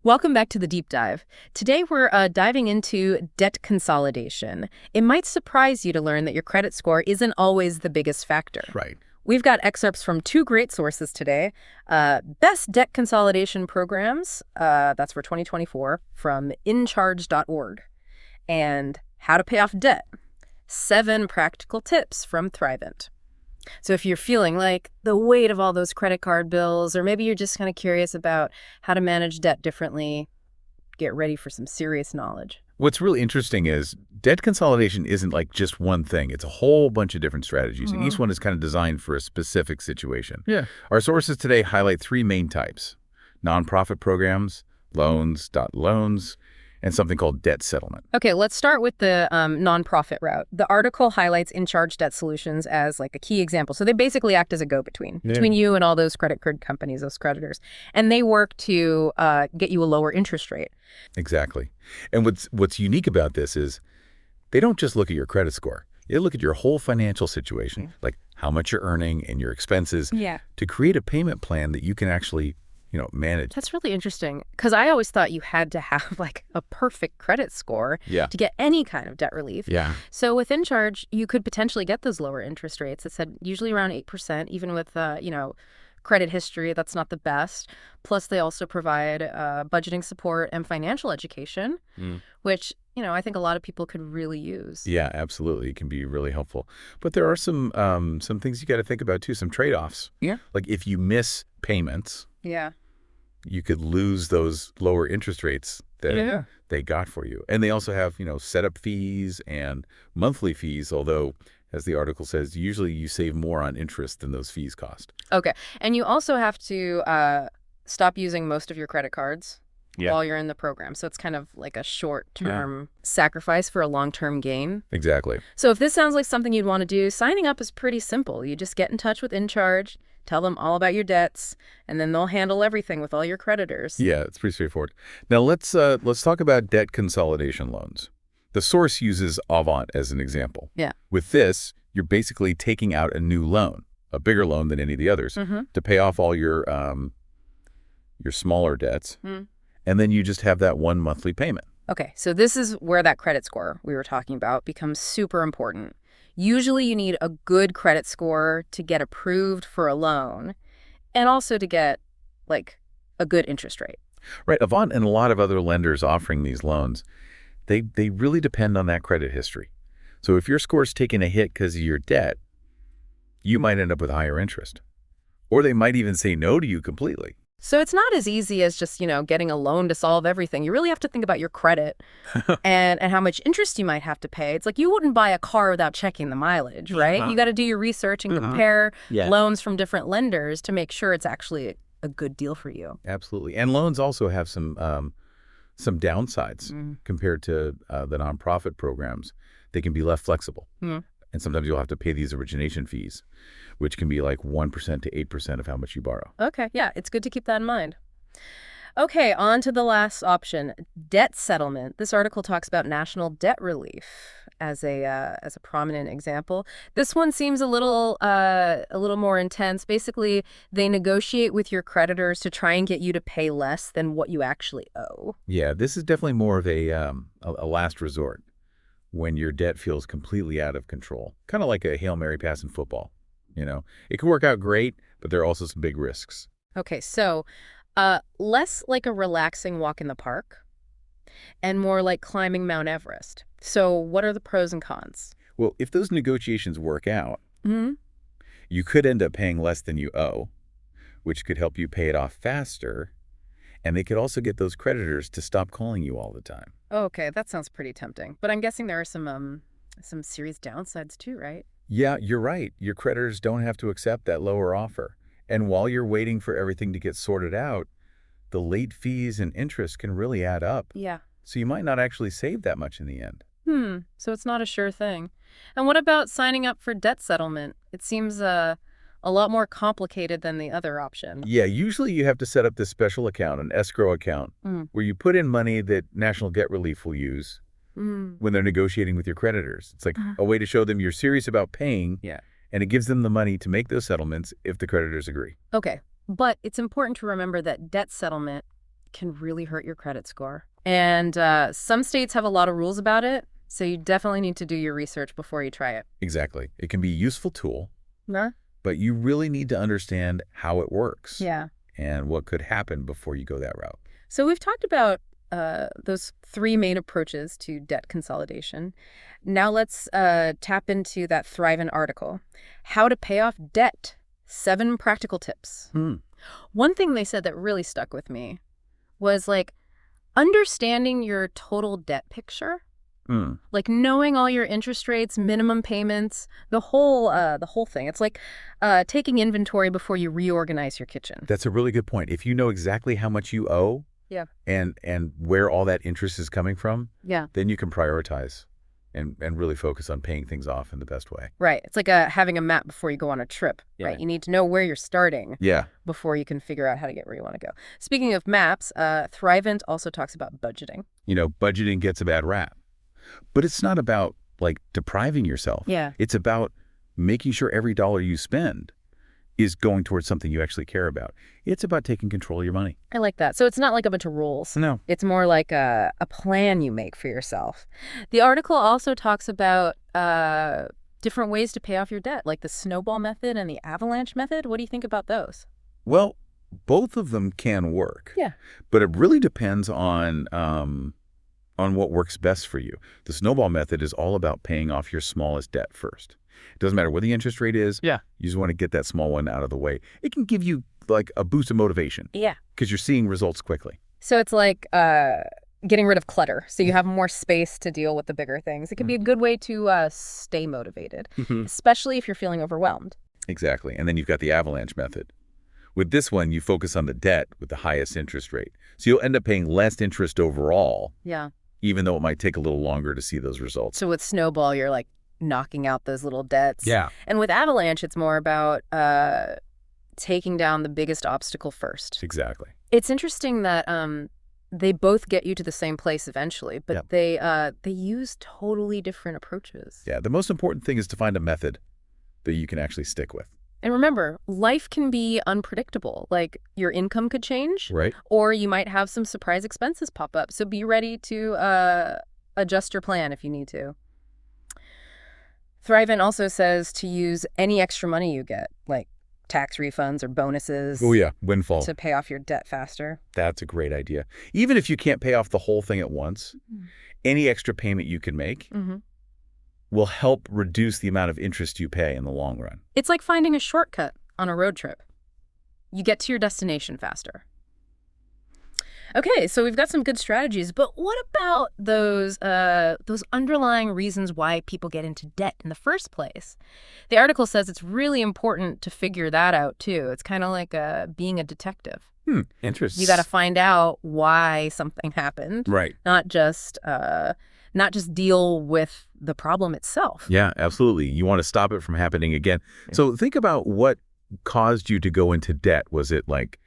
Welcome back to the deep dive. Today we're diving into debt consolidation. It might surprise you to learn that your credit score isn't always the biggest factor. Right. We've got excerpts from two great sources today. Best Debt Consolidation Programs, that's for 2024, from incharge.org, and How to Pay Off Debt, 7 Practical Tips from Thrivent. So if you're feeling like the weight of all those credit card bills, or maybe you're just kind of curious about how to manage debt differently, get ready for some serious knowledge. What's really interesting is debt consolidation isn't like just one thing. It's a whole bunch of different strategies, and each one is kind of designed for a specific situation. Yeah. Our sources today highlight 3 main types: nonprofit programs, loans, and something called debt settlement. Okay, let's start with the nonprofit route. The article highlights In-Charge Debt Solutions as like a key example. So they basically act as a go-between between you and all those credit card companies, those creditors. And they work to get you a lower interest rate. Exactly. And what's unique about this is they don't just look at your credit score. They look at your whole financial situation, like how much you're earning and your expenses, to create a payment plan that you can actually manage. That's really interesting, because I always thought you had to have like a perfect credit score to get any kind of debt relief. Yeah. So with InCharge, you could potentially get those lower interest rates. It said usually around 8%, even with, credit history, that's not the best. Plus, they also provide budgeting support and financial education, which, I think a lot of people could really use. Yeah, absolutely. It can be really helpful. But there are some things you got to think about, too, some trade-offs. Yeah. Like if you miss payments, Yeah. you could lose those lower interest rates that they got for you. And they also have, setup fees and monthly fees, although, as the article says, usually you save more on interest than those fees cost. Okay. And you also have to stop using most of your credit cards while you're in the program. So it's kind of like a short-term sacrifice for a long-term gain. Exactly. So if this sounds like something you'd want to do, signing up is pretty simple. You just get in touch with InCharge, tell them all about your debts, and then they'll handle everything with all your creditors. Yeah, it's pretty straightforward. Now let's talk about debt consolidation loans. The source uses Avant as an example. Yeah. With this, you're basically taking out a new loan, a bigger loan than any of the others, to pay off all your smaller debts, and then you just have that one monthly payment. Okay, so this is where that credit score we were talking about becomes super important. Usually you need a good credit score to get approved for a loan and also to get, like, a good interest rate. Right. Avant and a lot of other lenders offering these loans, they really depend on that credit history. So if your score's taking a hit because of your debt, you might end up with higher interest. Or they might even say no to you completely. So it's not as easy as just, getting a loan to solve everything. You really have to think about your credit and how much interest you might have to pay. It's like you wouldn't buy a car without checking the mileage, right? You got to do your research and compare loans from different lenders to make sure it's actually a good deal for you. Absolutely. And loans also have some downsides compared to the nonprofit programs. They can be less flexible. And sometimes you'll have to pay these origination fees, which can be like 1% to 8% of how much you borrow. Okay, yeah, it's good to keep that in mind. Okay, on to the last option, debt settlement. This article talks about national debt relief as a prominent example. This one seems a little more intense. Basically, they negotiate with your creditors to try and get you to pay less than what you actually owe. Yeah, this is definitely more of a last resort when your debt feels completely out of control. Kind of like a Hail Mary pass in football. It can work out great, but there are also some big risks. Okay, so less like a relaxing walk in the park and more like climbing Mount Everest. So what are the pros and cons? Well, if those negotiations work out, you could end up paying less than you owe, which could help you pay it off faster. And they could also get those creditors to stop calling you all the time. Okay, that sounds pretty tempting. But I'm guessing there are some serious downsides too, right? Yeah, you're right. Your creditors don't have to accept that lower offer. And while you're waiting for everything to get sorted out, the late fees and interest can really add up. Yeah. So you might not actually save that much in the end. So it's not a sure thing. And what about signing up for debt settlement? It seems a lot more complicated than the other option. Yeah, usually you have to set up this special account, an escrow account, where you put in money that National Debt Relief will use when they're negotiating with your creditors. It's like a way to show them you're serious about paying, and it gives them the money to make those settlements if the creditors agree. Okay, but it's important to remember that debt settlement can really hurt your credit score. And some states have a lot of rules about it, so you definitely need to do your research before you try it. Exactly. It can be a useful tool, Huh? but you really need to understand how it works. Yeah. And what could happen before you go that route. So we've talked about those three main approaches to debt consolidation. Now let's tap into that Thrivent article. How to pay off debt. 7 practical tips. One thing they said that really stuck with me was like understanding your total debt picture. Like knowing all your interest rates, minimum payments, the whole thing. It's like taking inventory before you reorganize your kitchen. That's a really good point. If you know exactly how much you owe, Yeah. and where all that interest is coming from, Yeah. then you can prioritize and really focus on paying things off in the best way. Right. It's like having a map before you go on a trip, right? You need to know where you're starting before you can figure out how to get where you want to go. Speaking of maps, Thrivent also talks about budgeting. You know, budgeting gets a bad rap. But it's not about, like, depriving yourself. Yeah. It's about making sure every dollar you spend is going towards something you actually care about. It's about taking control of your money. I like that. So it's not like a bunch of rules. No. It's more like a plan you make for yourself. The article also talks about different ways to pay off your debt, like the snowball method and the avalanche method. What do you think about those? Well, both of them can work. Yeah. But it really depends on what works best for you. The snowball method is all about paying off your smallest debt first. It doesn't matter what the interest rate is. Yeah. You just want to get that small one out of the way. It can give you like a boost of motivation. Yeah. Because you're seeing results quickly. So it's like getting rid of clutter. So you have more space to deal with the bigger things. It can be a good way to stay motivated, especially if you're feeling overwhelmed. Exactly. And then you've got the avalanche method. With this one, you focus on the debt with the highest interest rate. So you'll end up paying less interest overall. Yeah. Even though it might take a little longer to see those results. So with snowball, you're like knocking out those little debts. Yeah. And with avalanche, it's more about taking down the biggest obstacle first. Exactly. It's interesting that they both get you to the same place eventually, but they use totally different approaches. Yeah. The most important thing is to find a method that you can actually stick with. And remember, life can be unpredictable. Like your income could change, Right. or you might have some surprise expenses pop up. So be ready to adjust your plan if you need to. Thrivent also says to use any extra money you get, like tax refunds or bonuses. Oh, yeah. Windfall. To pay off your debt faster. That's a great idea. Even if you can't pay off the whole thing at once, any extra payment you can make will help reduce the amount of interest you pay in the long run. It's like finding a shortcut on a road trip. You get to your destination faster. Okay, so we've got some good strategies, but what about those underlying reasons why people get into debt in the first place? The article says it's really important to figure that out, too. It's kind of like being a detective. Interesting. You got to find out why something happened. Right. Not just deal with the problem itself. Yeah, absolutely. You want to stop it from happening again. So think about what caused you to go into debt. Was it like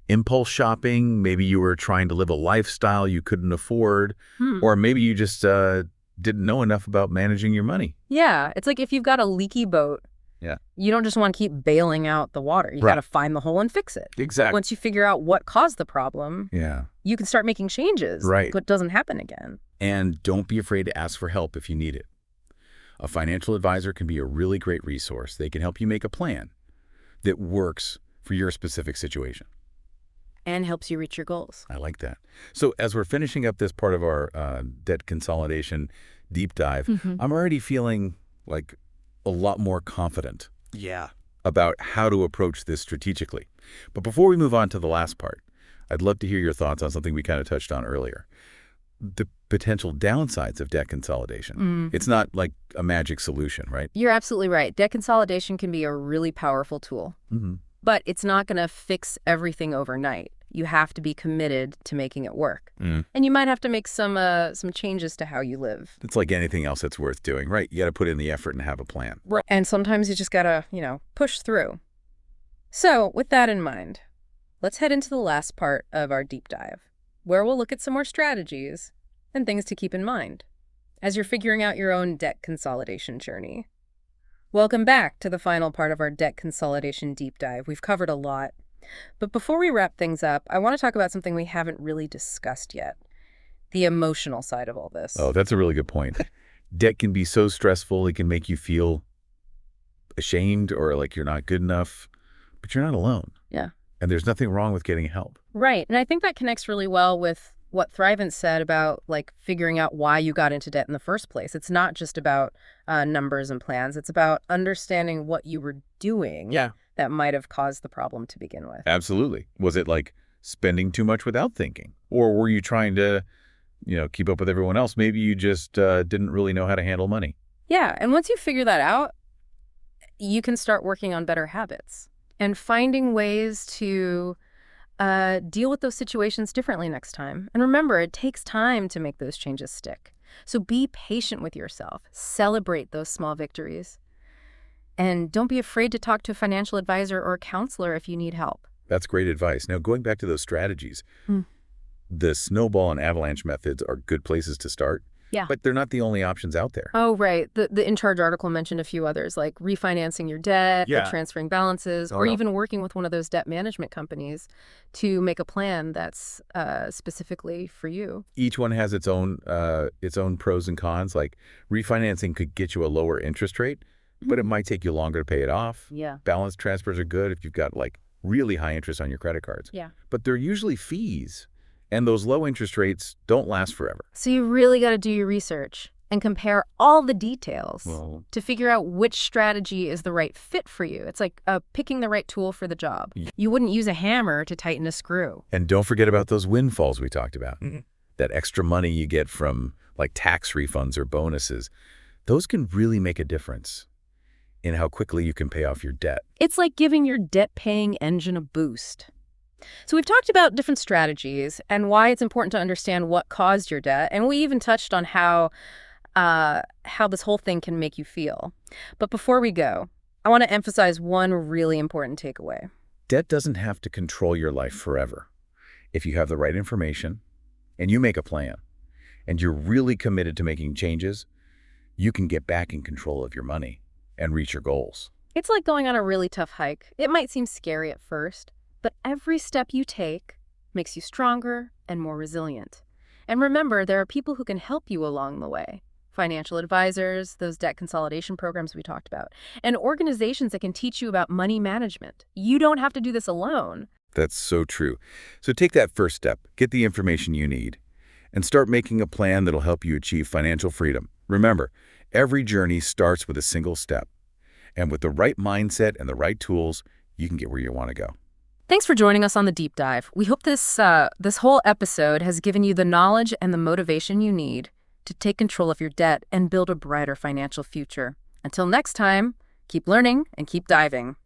impulse shopping? Maybe you were trying to live a lifestyle you couldn't afford, or maybe you just didn't know enough about managing your money. Yeah, it's like if you've got a leaky boat, you don't just want to keep bailing out the water. You got to find the hole and fix it. Exactly. Once you figure out what caused the problem, you can start making changes. Right. So it doesn't happen again. And don't be afraid to ask for help if you need it. A financial advisor can be a really great resource. They can help you make a plan that works for your specific situation. And helps you reach your goals. I like that. So as we're finishing up this part of our debt consolidation deep dive, I'm already feeling like a lot more confident about how to approach this strategically. But before we move on to the last part, I'd love to hear your thoughts on something we kind of touched on earlier. The potential downsides of debt consolidation. It's not like a magic solution, right? You're absolutely right. Debt consolidation can be a really powerful tool. But it's not going to fix everything overnight. You have to be committed to making it work. And you might have to make some changes to how you live. It's like anything else that's worth doing, right? You got to put in the effort and have a plan. Right. And sometimes you just got to, push through. So with that in mind, let's head into the last part of our deep dive, where we'll look at some more strategies and things to keep in mind as you're figuring out your own debt consolidation journey. Welcome back to the final part of our debt consolidation deep dive. We've covered a lot. But before we wrap things up, I want to talk about something we haven't really discussed yet, the emotional side of all this. Oh, that's a really good point. Debt can be so stressful, it can make you feel ashamed or like you're not good enough, but you're not alone. Yeah. And there's nothing wrong with getting help. Right. And I think that connects really well with what Thrivent said about like figuring out why you got into debt in the first place. It's not just about numbers and plans. It's about understanding what you were doing that might have caused the problem to begin with. Absolutely. Was it like spending too much without thinking? Or were you trying to, keep up with everyone else? Maybe you just didn't really know how to handle money. Yeah. And once you figure that out, you can start working on better habits and finding ways to deal with those situations differently next time. And remember, it takes time to make those changes stick. So be patient with yourself. Celebrate those small victories. And don't be afraid to talk to a financial advisor or a counselor if you need help. That's great advice. Now, going back to those strategies, the snowball and avalanche methods are good places to start. Yeah. But they're not the only options out there. Oh, right. The In Charge article mentioned a few others, like refinancing your debt, or transferring balances, or even working with one of those debt management companies to make a plan that's specifically for you. Each one has its own pros and cons. Like refinancing could get you a lower interest rate, but it might take you longer to pay it off. Yeah. Balance transfers are good if you've got like really high interest on your credit cards. Yeah. But they're usually fees. And those low interest rates don't last forever. So you really got to do your research and compare all the details to figure out which strategy is the right fit for you. It's like picking the right tool for the job. You wouldn't use a hammer to tighten a screw. And don't forget about those windfalls we talked about. That extra money you get from like tax refunds or bonuses. Those can really make a difference in how quickly you can pay off your debt. It's like giving your debt-paying engine a boost. So we've talked about different strategies and why it's important to understand what caused your debt, and we even touched on how this whole thing can make you feel. But before we go, I want to emphasize one really important takeaway. Debt doesn't have to control your life forever. If you have the right information and you make a plan and you're really committed to making changes, you can get back in control of your money and reach your goals. It's like going on a really tough hike. It might seem scary at first, but every step you take makes you stronger and more resilient. And remember, there are people who can help you along the way. Financial advisors, those debt consolidation programs we talked about, and organizations that can teach you about money management. You don't have to do this alone. That's so true. So take that first step, get the information you need, and start making a plan that'll help you achieve financial freedom. Remember, every journey starts with a single step. And with the right mindset and the right tools, you can get where you want to go. Thanks for joining us on the deep dive. We hope this whole episode has given you the knowledge and the motivation you need to take control of your debt and build a brighter financial future. Until next time, keep learning and keep diving.